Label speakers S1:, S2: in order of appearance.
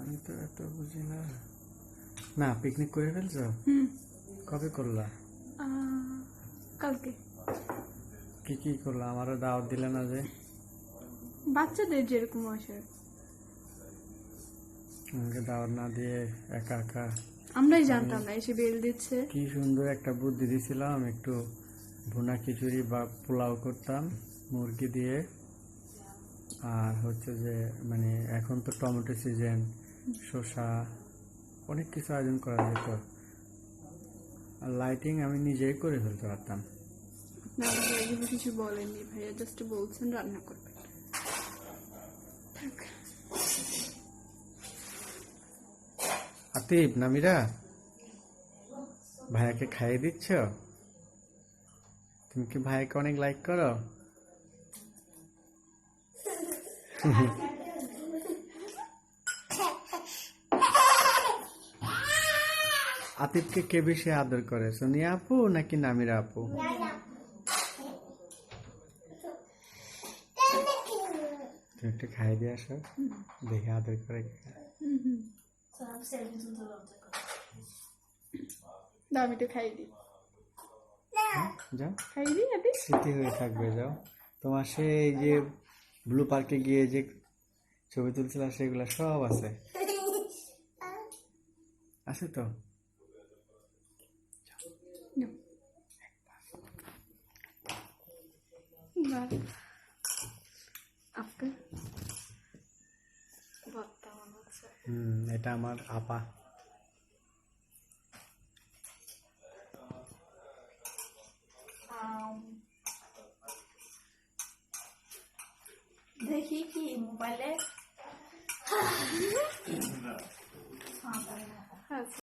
S1: আমি তো এত বুঝি না। না, পিকনিক করে ফেলছো? কবে করলা?
S2: কালকে।
S1: কি কি করলা? আমারও দাওয়াত দিলে না যে।
S2: বাচ্চাদের যেরকম আসে
S1: আমাকে দাওয়াত না দিয়ে একা একা।
S2: আমরাই জানতাম না, এসে বেল দিচ্ছে।
S1: কি সুন্দর একটা বুদ্ধি দিছিলাম, একটু ভুনা খিচুড়ি বা পোলাও করতাম মুরগি দিয়ে। আর হচ্ছে যে মানে এখন তো টমেটো সিজন, শসা, অনেক কিছু আয়োজন করা যেত। আর লাইটিং আমি নিজেই করে ফেলতে পারতাম।
S2: না, এগুলো কিছু বলেননি ভাইয়া, জাস্ট বলছেন রান্না করবেন।
S1: আতিফ, নামিরা, ভাইয়াকে খাইয়ে দিচ্ছ? তুমি কি ভাইয়াকে অনেক লাইক করো? আতিফকে কে বেশি আদর করে, সোনিয়া আপু নাকি নামিরা আপু? তুমি একটু খাইয়ে দিয়ে আসো, দেখে আদর করে।
S2: না, আমি তো খাই দিই।
S1: যাও,
S2: খাই দিই আদি।
S1: স্মৃতি হয়ে থাকবে। যাও, তোমার সেই যে ব্লু পার্কে গিয়ে যে ছবি তুলছিলাম সেগুলো সব আছে। আছে তো?
S2: আপনার ভর্তা মনে হচ্ছে।
S1: এটা আমার আপা।
S3: দেখি কি মোবাইলে